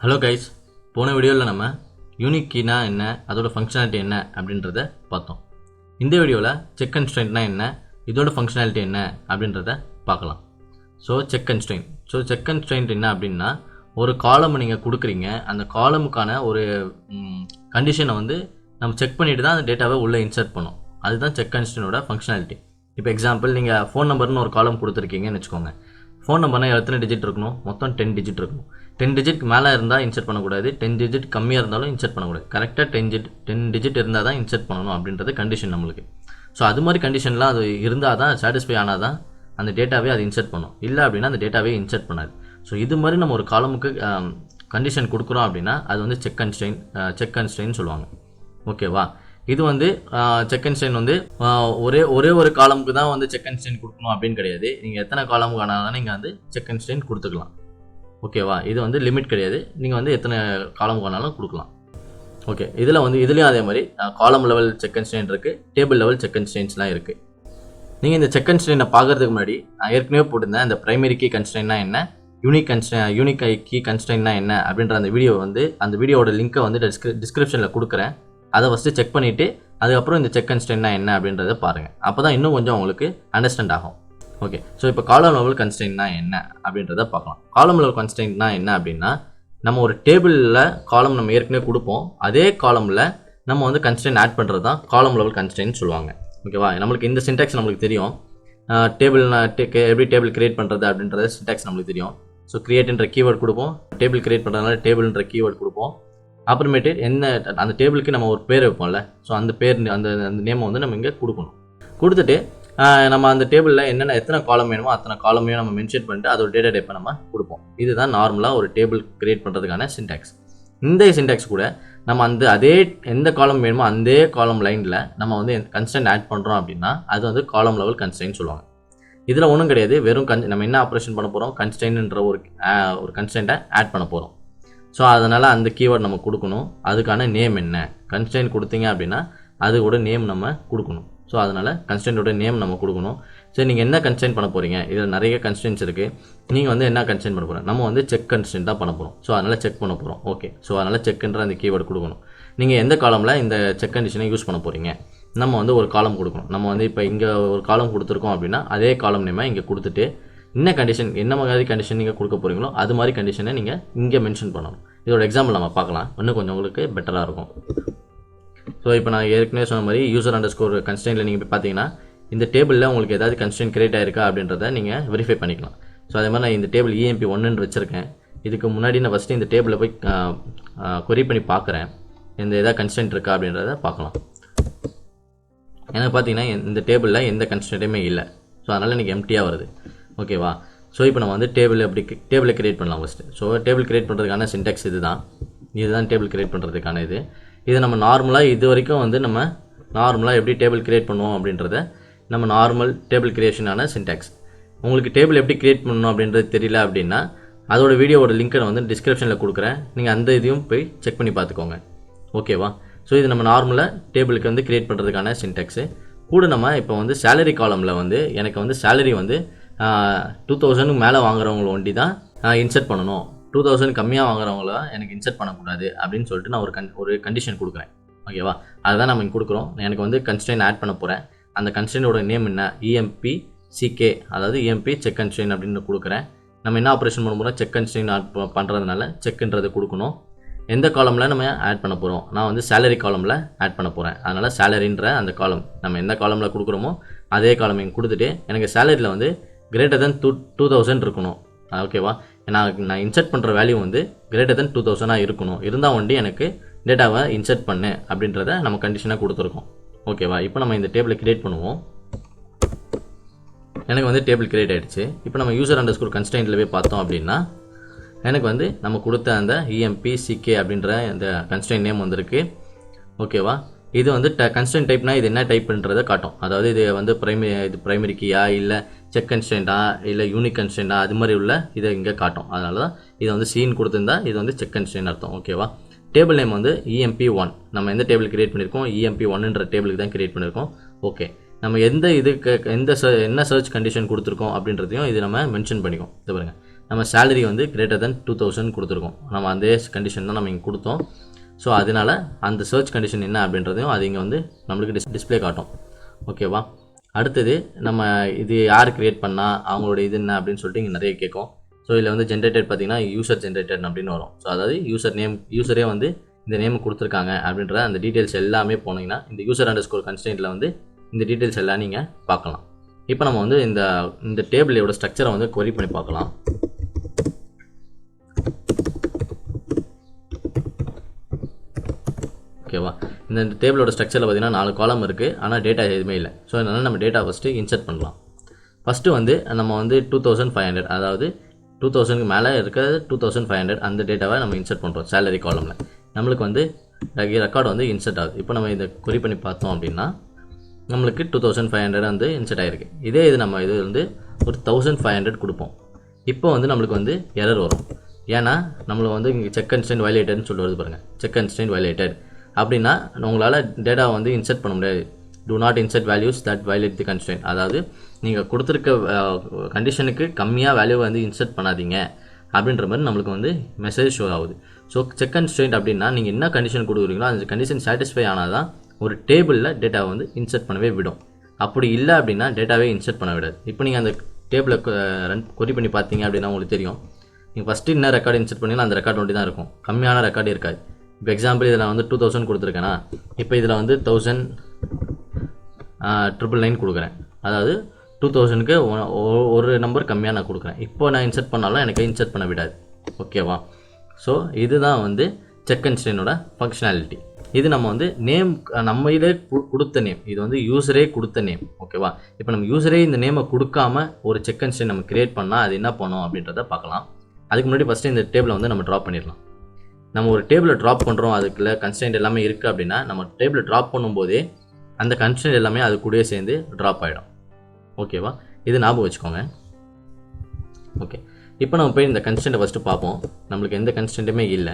Hello guys, போன வீடியோவில் நம்ம யூனிக் கீனா என்ன, அதோட ஃபங்க்ஷனாலிட்டி என்ன அப்படின்றத பார்த்தோம். இந்த வீடியோவில் செக் கன்ஸ்ட்ரெயின்ட்னா என்ன, இதோட ஃபங்க்ஷனாலிட்டி என்ன அப்படின்றத பார்க்கலாம். செக் கன்ஸ்ட்ரெயின்ட் என்ன அப்படின்னா, ஒரு காலம் நீங்கள் கொடுக்குறீங்க, அந்த காலமுக்கான ஒரு கண்டிஷனை வந்து நம்ம செக் பண்ணிட்டு தான் அந்த டேட்டாவை உள்ளே இன்சர்ட் பண்ணோம். அதுதான் செக் கன்ஸ்ட்ரெயினோட ஃபங்க்ஷனாலிட்டி. இப்போ எக்ஸாம்பிள், நீங்கள் ஃபோன் நம்பர்னு ஒரு காலம் கொடுத்துருக்கீங்கன்னு வச்சுக்கோங்க. ஃபோன் நம்பர்னால் எத்தனை டிஜிட் இருக்கணும்? மொத்தம் 10 டிஜிட் இருக்கணும். 10 டிஜிட்க்கு மேலே இருந்தால் இன்சர்ட் பண்ணக்கூடாது, 10 டிஜிட் கம்மியாக இருந்தாலும் இன்சர்ட் பண்ணக்கூடாது. கரெக்டாக 10 டிஜிட் இருந்தால் தான் இன்சர்ட் பண்ணணும் அப்படின்றது கண்டிஷன் நம்மளுக்கு. அது மாதிரி கண்டிஷன்லாம் அது இருந்தால் தான், சாட்டிஸ்ஃபை ஆனால் தான் அந்த டேட்டாவே அது இன்சர்ட் பண்ணும். இல்லை அப்படின்னா அந்த டேட்டாவே இன்சர்ட் பண்ணாது. இது மாதிரி நம்ம ஒரு காலமுக்கு கண்டிஷன் கொடுக்குறோம் அப்படின்னா அது வந்து செக் கன்ஸ்ட்ரெயின் சொல்லுவாங்க. ஓகேவா? இது வந்து செக் கன்ஸ்ட்ரெயின் வந்து ஒரே ஒரு காலமுக்கு தான் வந்து செக் கன்ஸ்ட்ரெயின் கொடுக்கணும் அப்படின்னு கிடையாது. நீங்கள் எத்தனை காலமுக்கு ஆனாலும் நீங்கள் வந்து செக் கன்ஸ்ட்ரெயின் கொடுத்துக்கலாம். ஓகேவா? இது வந்து லிமிட் கிடையாது, நீங்கள் வந்து எத்தனை காலமுக்கு ஆனாலும் கொடுக்கலாம். ஓகே, இதுலேயும் அதே மாதிரி காலம் லெவல் செக் கன்ஸ்ட்ரெயின் இருக்குது, டேபிள் லெவல் செக் கன்ஸ்ட்ரெயின்ஸ்லாம் இருக்குது. நீங்கள் இந்த செக் கன்ஸ்ட்ரெயினை பார்க்கறதுக்கு முன்னாடி நான் ஏற்கனவே போட்டிருந்தேன் இந்த பிரைமரி கீ கன்ஸ்ட்ரெயின்னா என்ன, யூனிக் கீ கன்ஸ்ட்ரெயின்னா என்ன அப்படின்ற அந்த வீடியோவோட லிங்க்கை வந்து டிஸ்கிரிப்ஷனில் கொடுக்குறேன். அதை ஃபஸ்ட்டு செக் பண்ணிவிட்டு அதுக்கப்புறம் இந்த செக் கன்ஸ்ட்ரெயின்னா என்ன அப்படின்றத பாருங்கள். அப்போ தான் இன்னும் கொஞ்சம் உங்களுக்கு அண்டர்ஸ்டாண்ட் ஆகும். ஓகே, இப்போ காலம் லெவல் கன்ஸ்ட்ரெயின்னா என்ன அப்படின்றத பார்க்கலாம். காலம் லெவல் கன்ஸ்ட்ரெயின்னா என்ன அப்படின்னா, நம்ம ஒரு டேபிளில் காலம் நம்ம ஏற்கனவே கொடுப்போம், அதே காலமில் நம்ம வந்து கன்ஸ்ட்ரெயின் ஆட் பண்ணுறது தான் காலம் லெவல் கன்ஸ்ட்ரெயின் சொல்லுவாங்க. ஓகேவா? நம்மளுக்கு இந்த சின்டாக்ஸ் நம்மளுக்கு தெரியும். எப்படி டேபிள் கிரியேட் பண்ணுறது அப்படின்றத சின்டாக்ஸ் நம்மளுக்கு தெரியும். கிரியேட்ன்ற கீவேர்ட் கொடுப்போம், டேபிள் கிரியேட் பண்ணுறதுனால டேபிள்ன்ற கீவேர்ட் கொடுப்போம். அப்புறமேட்டு அந்த டேபிளுக்கு நம்ம ஒரு பேர் வைப்போம்ல, அந்த பேர் அந்த நேமை வந்து நம்ம இங்கே கொடுக்கணும். கொடுத்துட்டு நம்ம அந்த டேபிளில் எத்தனை காலம் வேணுமோ அத்தனை காலமையும் நம்ம மென்ஷன் பண்ணிட்டு அதோட டேட்டா டைப்பை நம்ம கொடுப்போம். இதுதான் நார்மலாக ஒரு டேபிள் கிரியேட் பண்ணுறதுக்கான சின்டாக்ஸ். இந்த சின்டாக்ஸ் கூட நம்ம அதே எந்த காலம் வேணுமோ அந்த காலம் லைனில் நம்ம வந்து கன்ஸ்ட்ரெயின்ட் ஆட் பண்ணுறோம் அப்படின்னா அது வந்து காலம் லெவல் கன்ஸ்ட்ரெயின்ட் சொல்லுவாங்க. இதில் ஒன்றும் கிடையாது, வெறும் நம்ம என்ன ஆப்ரேஷன் பண்ண போகிறோம், கன்ஸ்ட்ரெயின்ட்ன்ற ஒரு கன்ஸ்ட்ரெயின்ட்டை ஆட் பண்ண போகிறோம். அதனால் அந்த கீவேர்ட் நம்ம கொடுக்கணும். அதுக்கான நேம் என்ன, கன்ஸ்ட்ரெயின்ட் கொடுத்தீங்க அப்படின்னா அது கூட நேம் நம்ம கொடுக்கணும். அதனால் கன்ஸ்ட்ரெயின்ட்டோட நேம் நம்ம கொடுக்கணும். நீங்கள் என்ன கன்ஸ்ட்ரெயின்ட் பண்ண போகிறீங்க, இதில் நிறைய கன்ஸ்ட்ரெயின்ட்ஸ் இருக்குது. நீங்கள் வந்து என்ன கன்ஸ்ட்ரெயின்ட் பண்ண போகிறோம், நம்ம வந்து செக் கன்ஸ்ட்ரெயின்ட் தான் பண்ண போகிறோம். அதனால் செக் பண்ண போகிறோம். ஓகே, அதனால் செக்ன்ற அந்த கீவேர்டு கொடுக்கணும். நீங்கள் எந்த காலமில் இந்த செக் கண்டிஷனை யூஸ் பண்ண போகிறீங்க, நம்ம வந்து ஒரு காலம் கொடுக்கணும். நம்ம வந்து இப்போ இங்கே ஒரு காலம் கொடுத்துருக்கோம் அப்படின்னா அதே காலம் நேமை இங்கே கொடுத்துட்டு என்ன கண்டிஷன், என்ன மாதிரி கண்டிஷன் நீங்கள் கொடுக்க போகிறீங்களோ அது மாதிரி கண்டிஷனை நீங்கள் இங்கே மென்ஷன் பண்ணணும். இதோட எக்ஸாம்பிள் நம்ம பார்க்கலாம், இன்னும் கொஞ்சம் உங்களுக்கு பெட்டராக இருக்கும். இப்போ நான் ஏற்கனவே சொன்ன மாதிரி யூசர் அண்டர்ஸ்கோர் கன்ஸ்ட்ரெயின்ட்டில் நீங்கள் போய் பார்த்தீங்கன்னா இந்த டேபிளில் உங்களுக்கு ஏதாவது கன்ஸ்ட்ரெயின்ட் கிரியேட் ஆயிருக்கா அப்படின்றத நீங்கள் வெரிஃபை பண்ணிக்கலாம். அதே மாதிரி நான் இந்த டேபிள் EMP1 வச்சுருக்கேன். இதுக்கு முன்னாடி நான் ஃபஸ்ட்டு இந்த டேபிளில் போய் கொரி பண்ணி பார்க்குறேன், ஏதாவது கன்ஸ்ட்ரெயின்ட் இருக்கா அப்படின்றத பார்க்கலாம். எனக்கு பார்த்தீங்கன்னா இந்த டேபிளில் எந்த கன்ஸ்ட்ரெயின்ட்டுமே இல்லை. அதனால் எனக்கு எம்டியாக வருது. ஓகேவா? இப்போ நம்ம வந்து டேபிளை கிரியேட் பண்ணலாம் ஃபஸ்ட்டு. டேபிள் கிரியேட் பண்ணுறதுக்கான சின்டாக்ஸ் இதுதான் டேபிள் கிரியேட் பண்ணுறதுக்கான இது நம்ம நார்மலாக இது வரைக்கும் வந்து நம்ம நார்மலாக எப்படி டேபிள் கிரியேட் பண்ணுவோம் அப்படின்றத நம்ம நார்மல் டேபிள் கிரியேஷனான சின்டாக்ஸ். உங்களுக்கு டேபிள் எப்படி கிரியேட் பண்ணணும் அப்படின்றது தெரியல அப்படின்னா அதோட வீடியோவோட லிங்க்கை நான் வந்து டிஸ்கிரிப்ஷனில் கொடுக்குறேன், நீங்கள் அந்த இதையும் போய் செக் பண்ணி பார்த்துக்கோங்க. ஓகேவா? இது நம்ம நார்மலாக டேபிளுக்கு வந்து கிரியேட் பண்ணுறதுக்கான சின்டாக்ஸு. கூட நம்ம இப்போ வந்து சேலரி காலமில் வந்து எனக்கு வந்து சேலரி வந்து 2000 மேலே வாங்குறவங்களை ஒண்டி தான் இன்சர்ட் பண்ணணும், 2000 கம்மியாக வாங்குறவங்கள எனக்கு இன்சர்ட் பண்ணக்கூடாது அப்படின்னு சொல்லிட்டு நான் ஒரு கண்டிஷன் கொடுக்குறேன். ஓகேவா? அதுதான் நம்ம இங்கே கொடுக்குறோம். எனக்கு வந்து கன்ஸ்ட்ரெயின் ஆட் பண்ண போகிறேன். அந்த கன்ஸ்ட்ரெயினோட நேம் என்ன, EMP-CK, அதாவது EMP செக் கன்ஸ்ட்ரெயின் அப்படின்னு கொடுக்குறேன். நம்ம என்ன ஆப்ரேஷன் பண்ண போகிறோம், செக் கன்ஸ்ட்ரெயின் ஆட் பண்ணுறதுனால செக்ன்றது கொடுக்கணும். எந்த காலமில் நம்ம ஆட் பண்ண போகிறோம், நான் வந்து சேலரி காலமில் ஆட் பண்ண போகிறேன். அதனால் சேலரின்ற அந்த காலம் நம்ம எந்த காலமில் கொடுக்குறோமோ அதே காலம் இங்கே கொடுத்துட்டு எனக்கு சேலரியில் வந்து கிரேட்டர் தென் 2000 இருக்கணும். ஓகேவா? நான் இன்சர்ட் பண்ணுற வேல்யூ வந்து கிரேட்டர் தென் 2000 இருக்கணும். இருந்தால் ஒண்டி எனக்கு டேட்டாவை இன்சர்ட் பண்ணு அப்படின்றத நம்ம கண்டிஷனாக கொடுத்துருக்கோம். ஓகேவா? இப்போ நம்ம இந்த டேபிளை கிரியேட் பண்ணுவோம். எனக்கு வந்து டேபிள் கிரியேட் ஆகிடுச்சு. இப்போ நம்ம யூசர் அண்டர்ஸ்கோர் கன்ஸ்ட்ரெயின்ட்டில் போய் பார்த்தோம் அப்படின்னா எனக்கு வந்து நம்ம கொடுத்த அந்த EMP-CK அப்படின்ற இந்த கன்ஸ்ட்ரெயின்ட் நேம் வந்திருக்கு. ஓகேவா? இது வந்து கன்ஸ்ட்ரெயின்ட் டைப்னா இது என்ன டைப்ன்றதை காட்டும். அதாவது இது வந்து பிரைமரி கீயா, இல்லை செக் கன்ஸ்ட்ரெயின்ட்டா, இல்லை யூனிக் கன்ஸ்ட்ரெயின்ட்டா, அது மாதிரி உள்ள இதை இங்கே காட்டும். அதனால தான் இதை வந்து சீன் கொடுத்துருந்தா இது வந்து செக் கன்ஸ்ட்ரெயின்ட் அர்த்தம். ஓகேவா? டேபிள் நேம் வந்து EMP1. நம்ம எந்த டேபிள் கிரியேட் பண்ணியிருக்கோம், EMP1ன்ற டேபிளுக்கு தான் கிரியேட் பண்ணியிருக்கோம். ஓகே, நம்ம என்ன சர்ச் கண்டிஷன் கொடுத்துருக்கோம் அப்படின்றதையும் இது நம்ம மென்ஷன் பண்ணிக்கோம். இது பாருங்கள், நம்ம சேலரி வந்து கிரேட்டர் தென் 2000 கொடுத்துருக்கோம். நம்ம அதே கண்டிஷன் தான் நம்ம இங்கே கொடுத்தோம். ஸோ அதனால் அந்த சர்ச் கண்டிஷன் என்ன அப்படின்றதையும் அது இங்கே வந்து நம்மளுக்கு டிஸ்பிளே காட்டும். ஓகேவா? அடுத்தது நம்ம இது யார் கிரியேட் பண்ணால் அவங்களோட இது என்ன அப்படின்னு சொல்லிட்டு இங்கே நிறைய கேட்கும். ஸோ இதில் வந்து ஜென்ரேட்டட் பார்த்தீங்கன்னா யூசர் ஜென்ரேட்டட் அப்படின்னு வரும். ஸோ அதாவது யூசரே வந்து இந்த நேம் கொடுத்துருக்காங்க அப்படின்ற அந்த டீட்டெயில்ஸ் எல்லாமே போனீங்கன்னா இந்த user_constraintல வந்து இந்த டீட்டெயில்ஸ் எல்லாம் நீங்கள் பார்க்கலாம். இப்போ நம்ம வந்து இந்த டேபிளோட ஸ்ட்ரக்சரை வந்து query பண்ணி பார்க்கலாம். ஓகேவா? இந்த டேபிளோட ஸ்ட்ரக்சரில் பார்த்தீங்கன்னா 4 காலம் இருக்குது, ஆனால் டேட்டா எதுவுமே இல்லை. ஸோ அதனால் நம்ம டேட்டா ஃபஸ்ட்டு இன்சர்ட் பண்ணலாம். ஃபஸ்ட்டு வந்து நம்ம வந்து 2500, அதாவது 2000க்கு மேலே இருக்கிறது 2500 அந்த டேட்டாவை நம்ம இன்சர்ட் பண்ணுறோம் சேலரி காலமில். நம்மளுக்கு வந்து ரெக்கார்டு வந்து இன்சர்ட் ஆகுது. இப்போ நம்ம இதை query பண்ணி பார்த்தோம் அப்படின்னா நம்மளுக்கு 2500 வந்து இன்சர்ட் ஆகிருக்கு. இது நம்ம இது வந்து ஒரு 1500 கொடுப்போம். இப்போ வந்து நம்மளுக்கு வந்து எரர் வரும். ஏன்னா நம்மளுக்கு வந்து இங்கே செக் கன்ஸ்ட்ரெயின்ட் வயலேட்டட்னு சொல்லி வருது பாருங்கள். செக் கன்ஸ்ட்ரெயின்ட் வயலேட்டட் அப்படின்னா உங்களால் டேட்டாவை வந்து இன்சர்ட் பண்ண முடியாது. do not insert values that violate the constraint. அதாவது நீங்கள் கொடுத்துருக்க கண்டிஷனுக்கு கம்மியாக வேல்யூவை வந்து இன்சர்ட் பண்ணாதீங்க அப்படின்ற மாதிரி நம்மளுக்கு வந்து மெசேஜ் ஷோ ஆகுது. ஸோ செக் கன்ஸ்ட்ரெயின்ட் அப்படின்னா நீங்கள் என்ன கண்டிஷன் கொடுக்குறீங்களோ அந்த கண்டிஷன் சாட்டிஸ்ஃபை ஆனால் தான் ஒரு டேபிளில் டேட்டாவை வந்து இன்சர்ட் பண்ணவே விடும். அப்படி இல்லை அப்படின்னா டேட்டாவே இன்சர்ட் பண்ண விடாது. இப்போ நீங்கள் அந்த டேபிளை query பண்ணி பார்த்தீங்க அப்படின்னா உங்களுக்கு தெரியும். நீங்கள் ஃபஸ்ட்டு என்ன ரெக்கார்டு இன்சர்ட் பண்ணிங்கன்னா அந்த ரெக்கார்டு ஒண்டி தான் இருக்கும், கம்மியான ரெக்கார்டு இருக்காது. இப்போ எக்ஸாம்பிள் இதில் வந்து 2000 கொடுத்துருக்கேன்னா இப்போ இதில் வந்து 1999 கொடுக்குறேன். அதாவது 2000க்கு ஒரு நம்பர் கம்மியாக நான் கொடுக்குறேன். இப்போ நான் இன்சர்ட் பண்ணாலும் எனக்கு இன்சர்ட் பண்ண விடாது. ஓகேவா? ஸோ இதுதான் வந்து செக் கன்ஸ்ட்ரெயினோட ஃபங்க்ஷனாலிட்டி. இது நம்ம வந்து நேம் நம்மளே கொடுத்த நேம், இது வந்து யூசரே கொடுத்த நேம். ஓகேவா? இப்போ நம்ம யூசரே இந்த நேமை கொடுக்காம ஒரு செக் கன்ஸ்ட்ரெயின் நம்ம கிரியேட் பண்ணால் அது என்ன பண்ணும் அப்படின்றத பார்க்கலாம். அதுக்கு முன்னாடி ஃபஸ்ட்டு இந்த டேபிளை வந்து நம்ம ட்ராப் பண்ணிடலாம். நம்ம ஒரு டேபிளை ட்ராப் பண்ணுறோம், அதுக்குள்ள கன்ஸ்ட்ரெயின்ட் எல்லாமே இருக்குது அப்படின்னா நம்ம டேபிளை ட்ராப் பண்ணும்போதே அந்த கன்ஸ்ட்ரெயின்ட் எல்லாமே அது கூடயே சேர்ந்து ட்ராப் ஆகிடும். ஓகேவா? இது ஞாபகம் வச்சுக்கோங்க. ஓகே, இப்போ நம்ம போய் இந்த கன்ஸ்ட்ரெயின்ட்டை ஃபஸ்ட்டு பார்ப்போம். நம்மளுக்கு எந்த கன்ஸ்ட்ரெயின்ட்டுமே இல்லை.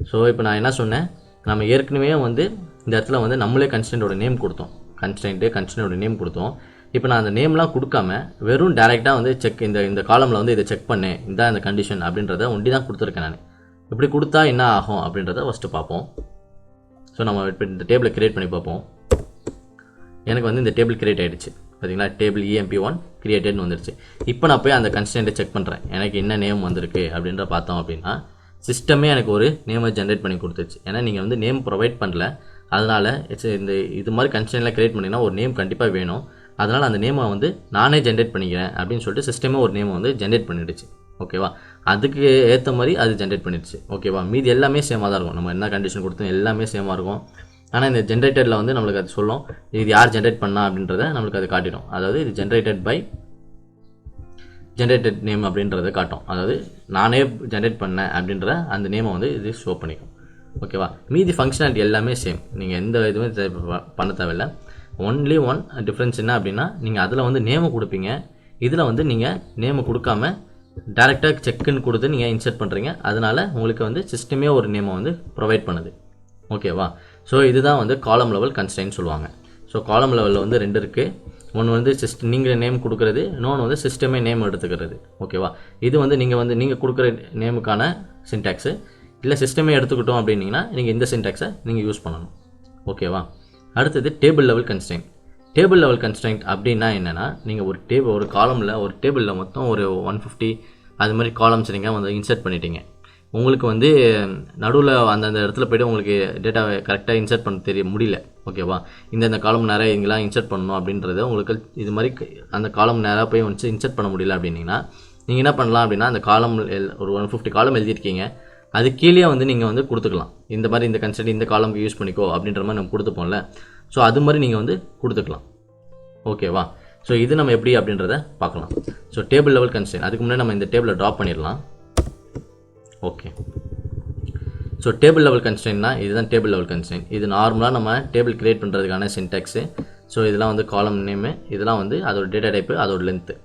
ஸோ இப்போ நான் என்ன சொன்னேன், நம்ம ஏற்கனவே வந்து இந்த இடத்துல வந்து நம்மளே கன்ஸ்ட்ரெயின்ட்டோட நேம் கொடுத்தோம். கன்ஸ்ட்ரெயின்ட்டோட நேம் கொடுத்தோம். இப்போ நான் அந்த நேம்லாம் கொடுக்காம வெறும் டேரெக்டாக வந்து செக் இந்த காலமில் வந்து இதை செக் பண்ணேன், இதான் இந்த கண்டிஷன் அப்படின்றத ஒண்டி தான் கொடுத்துருக்கேன் நான். இப்படி கொடுத்தா என்ன ஆகும் அப்படின்றத ஃபஸ்ட்டு பார்ப்போம். ஸோ நம்ம இப்போ இந்த டேபிளை கிரியேட் பண்ணி பார்ப்போம். எனக்கு வந்து இந்த டேபிள் கிரியேட் ஆகிடுச்சு. பார்த்தீங்களா? டேபிள் EMP1 கிரியேட்டட்னு வந்துருச்சு. இப்போ நான் போய் அந்த கன்ஸ்ட்ரெயின்ட்டை செக் பண்ணுறேன், எனக்கு என்ன நேம் வந்திருக்கு அப்படின்ற பார்த்தோம் அப்படின்னா சிஸ்டமே எனக்கு ஒரு நேமை ஜென்ரேட் பண்ணி கொடுத்துருச்சு. ஏன்னா நீங்கள் வந்து நேம் ப்ரொவைட் பண்ணல, அதனால் இது மாதிரி கன்ஸ்ட்ரெயின்ட்லாம் கிரியேட் பண்ணிங்கன்னா ஒரு நேம் கண்டிப்பாக வேணும். அதனால் அந்த நேமை வந்து நானே ஜென்ரேட் பண்ணிக்கிறேன் அப்படின்னு சொல்லிட்டு சிஸ்டமே ஒரு நேமை வந்து ஜென்ரேட் பண்ணிடுச்சு. ஓகேவா? அதுக்கு ஏற்ற மாதிரி அது ஜென்ரேட் பண்ணிடுச்சு. ஓகேவா? மீதி எல்லாமே சேமாக தான் இருக்கும். நம்ம என்ன கண்டிஷன் கொடுத்தோம் எல்லாமே சேமாக இருக்கும். ஆனால் இந்த ஜென்ரேட்டரில் வந்து நம்மளுக்கு அது சொல்லும் இது யார் ஜென்ரேட் பண்ணா அப்படின்றத நம்மளுக்கு அது காட்டிடும். அதாவது இது ஜென்ரேட்டட் நேம் அப்படின்றத காட்டும். அதாவது நானே ஜென்ரேட் பண்ணேன் அப்படின்ற அந்த நேமை வந்து இது ஷோ பண்ணிக்கும். ஓகேவா? மீதி ஃபங்க்ஷனாலிட்டி எல்லாமே சேம், நீங்கள் எந்த இதுவுமே பண்ண தேவையில்லை. ஒன்லி ஒன் டிஃப்ரென்ஸ் என்ன அப்படின்னா நீங்கள் அதில் வந்து நேமை கொடுப்பீங்க, இதில் வந்து நீங்கள் நேமை கொடுக்காம டேரெக்டாக செக்குன்னு கொடுத்து நீங்கள் இன்சர்ட் பண்ணுறீங்க. அதனால் உங்களுக்கு வந்து சிஸ்டமே ஒரு நேமை வந்து ப்ரொவைட் பண்ணுது. ஓகேவா? ஸோ இதுதான் வந்து காலம் லெவல் கன்ஸ்ட்ரெயின்ட் சொல்லுவாங்க. ஸோ காலம் லெவலில் வந்து 2 இருக்குது. ஒன்று வந்து நீங்கள் நேம் கொடுக்குறது, இன்னொன்று வந்து சிஸ்டமே நேம் எடுத்துக்கிறது. ஓகேவா? இது வந்து நீங்கள் கொடுக்குற நேமுக்கான சின்டாக்ஸு, இல்லை சிஸ்டமே எடுத்துக்கிட்டோம் அப்படின்னீங்கன்னா நீங்கள் இந்த சின்டாக்ஸை நீங்கள் யூஸ் பண்ணணும். ஓகேவா? அடுத்தது table level constraint. Table level constraint அப்படின்னா என்னென்னா நீங்கள் ஒரு காலமில் ஒரு டேபிளில் மொத்தம் ஒரு 150 அது மாதிரி காலம்ஸ் நீங்கள் வந்து இன்சர்ட் பண்ணிட்டீங்க. உங்களுக்கு வந்து நடுவில் அந்தந்த இடத்துல போய்ட்டு உங்களுக்கு டேட்டாவை கரெக்டாக இன்சர்ட் பண்ண முடியல. ஓகேவா? இந்த காலம் நேராக இங்கெல்லாம் இன்சர்ட் பண்ணணும் அப்படின்றது உங்களுக்கு இது மாதிரி அந்த காலம் நேராக போய் வந்து இன்சர்ட் பண்ண முடியல அப்படின்னீங்கன்னா நீங்கள் என்ன பண்ணலாம் அப்படின்னா அந்த காலம் ஒரு 150 காலம் எழுதியிருக்கீங்க, அது கீழே வந்து நீங்கள் வந்து கொடுத்துக்கலாம். இந்த மாதிரி இந்த கன்ஸ்ட்ரெயின்ட் இந்த காலம்க்கு யூஸ் பண்ணிக்கோ அப்படின்ற மாதிரி நம்ம கொடுத்துப்போம்ல. ஸோ அது மாதிரி நீங்கள் வந்து கொடுத்துக்கலாம். ஓகேவா? ஸோ இது நம்ம எப்படி அப்படின்றத பார்க்கலாம். ஸோ டேபிள் லெவல் கன்ஸ்ட்ரெயின்ட், அதுக்கு முன்னாடி நம்ம இந்த டேபிளை ட்ராப் பண்ணிடலாம். ஓகே, ஸோ டேபிள் லெவல் கன்ஸ்ட்ரெயின்ட்னா இதுதான் டேபிள் லெவல் கன்ஸ்ட்ரெயின்ட். இது நார்மலாக நம்ம டேபிள் கிரியேட் பண்ணுறதுக்கான சின்டாக்ஸு. ஸோ இதெல்லாம் வந்து காலம் நேமு, இதெல்லாம் வந்து அதோட டேட்டா டைப்பு, அதோட லென்த்து.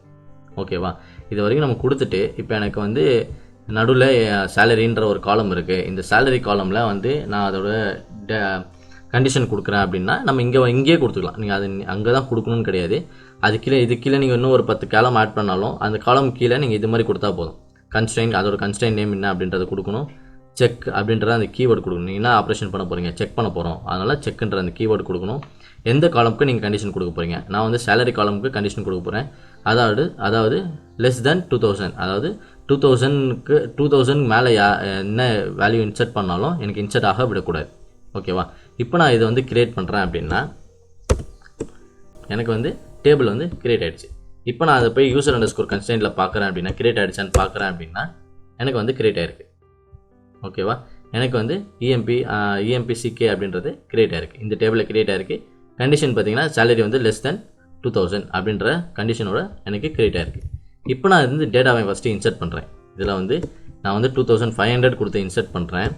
ஓகேவா? இது வரைக்கும் நம்ம கொடுத்துட்டு இப்போ எனக்கு வந்து நடுவில் சேலரின்ற ஒரு காலம் இருக்குது. இந்த சேலரி காலமில் வந்து நான் அதோட கண்டிஷன் கொடுக்குறேன் அப்படின்னா நம்ம இங்கேயே கொடுத்துக்கலாம். நீங்கள் அது அங்கே தான் கொடுக்கணும்னு கிடையாது. இது கீழே நீங்கள் இன்னும் ஒரு 10 காலம் ஆட் பண்ணாலும் அந்த காலம் கீழே நீங்கள் இது மாதிரி கொடுத்தா போதும். கன்ஸ்ட்ரெயின் அதோட கன்ஸ்ட்ரெயின் நேம் என்ன அப்படின்றத கொடுக்கணும். செக் அப்படின்ற அந்த கீவேர்டு கொடுக்கணும். நீங்கள் என்ன ஆப்ரேஷன் பண்ண போகிறீங்க, செக் பண்ண போகிறோம், அதனால் செக்ன்ற அந்த கீவேர்டு கொடுக்கணும். எந்த காலமுக்கு நீங்கள் கண்டிஷன் கொடுக்க போகிறீங்க, நான் வந்து சேலரி காலமுக்கு கண்டிஷன் கொடுக்க போகிறேன். அதாவது லெஸ் தென் 2000, அதாவது 2000 மேலே என்ன வேல்யூ இன்சர்ட் பண்ணாலும் எனக்கு இன்சர்ட் ஆக விடக்கூடாது. ஓகேவா? இப்போ நான் இதை வந்து கிரியேட் பண்ணுறேன் அப்படின்னா எனக்கு வந்து டேபிள் வந்து கிரியேட் ஆகிடுச்சு. இப்போ நான் அதை போய் யூசர் அண்டர்ஸ்கோர் கன்ஸ்ட்ரெயின்ட்டில் பார்க்குறேன் அப்படின்னா, கிரியேட் ஆகிடுச்சான்னு பார்க்குறேன் அப்படின்னா எனக்கு வந்து கிரியேட் ஆகிருக்கு. ஓகேவா? எனக்கு வந்து EMPCK அப்படின்றது கிரியேட் ஆகிருக்கு. இந்த டேபிளில் கிரியேட் ஆகிருக்கு. கண்டிஷன் பார்த்தீங்கன்னா சேலரி வந்து லெஸ் தென் 2000 அப்படின்ற கண்டிஷனோட எனக்கு கிரியேட் ஆகிருக்கு. இப்போ நான் வந்து டேட்டாவை ஃபஸ்ட்டு இன்சர்ட் பண்ணுறேன். இதில் வந்து நான் வந்து 2500 கொடுத்து இன்சர்ட் பண்ணுறேன்.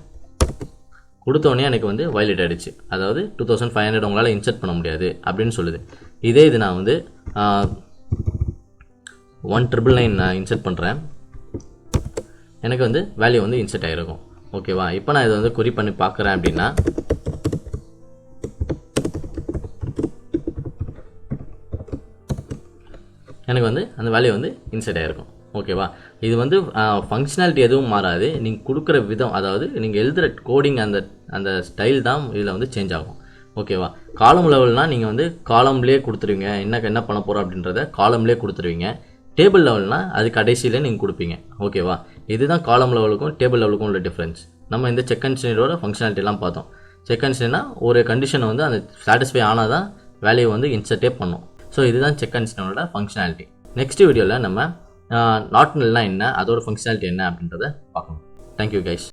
கொடுத்தோடனே எனக்கு வந்து வயலேட் ஆகிடுச்சு. அதாவது 2500 உங்களால் இன்சர்ட் பண்ண முடியாது அப்படின்னு சொல்லுது. இதே இது நான் வந்து 1999 நான் இன்சர்ட் பண்ணுறேன். எனக்கு வந்து வேல்யூ வந்து இன்சர்ட் ஆகிருக்கும். ஓகேவா? இப்போ நான் இதை வந்து குறி பண்ணி பார்க்குறேன் அப்படின்னா எனக்கு வந்து அந்த வேல்யூ வந்து இன்சர்ட் ஆகிருக்கும். ஓகேவா? இது வந்து ஃபங்க்ஷனாலிட்டி எதுவும் மாறாது. நீங்கள் கொடுக்குற விதம், அதாவது நீங்கள் எழுதுகிற கோடிங் அந்த ஸ்டைல் தான் இதில் வந்து சேஞ்ச் ஆகும். ஓகேவா? காலம் லெவல்னால் நீங்கள் வந்து காலம்லேயே கொடுத்துருவீங்க. என்ன பண்ண போகிறோம் அப்படின்றத காலம்லேயே கொடுத்துருவீங்க. டேபிள் லெவல்னால் அது கடைசியில் நீங்கள் கொடுப்பீங்க. ஓகேவா? இதுதான் காலம் லெவலுக்கும் டேபிள் லெவலுக்கும் உள்ள டிஃப்ரென்ஸ். நம்ம இந்த செக் கன்ஸ்ட்ரெயின்ட்டோட ஃபங்க்ஷனாலிட்டிலாம் பார்த்தோம். செக் கன்ஸ்ட்ரெயின்னா ஒரு கண்டிஷனை வந்து அந்த சாட்டிஸ்ஃபை ஆனால் தான் வேல்யூ வந்து இன்சர்ட்டே பண்ணும். ஸோ இதுதான் செக் கன்ஸ்ட்ரெயினோட ஃபங்க்ஷனாலிட்டி. நெக்ஸ்ட் வீடியோவில் நம்ம நாட் நல்னா என்ன, அதோட ஃபங்க்ஷனாலிட்டி என்ன அப்படின்றத பார்க்கணும். Thank you guys.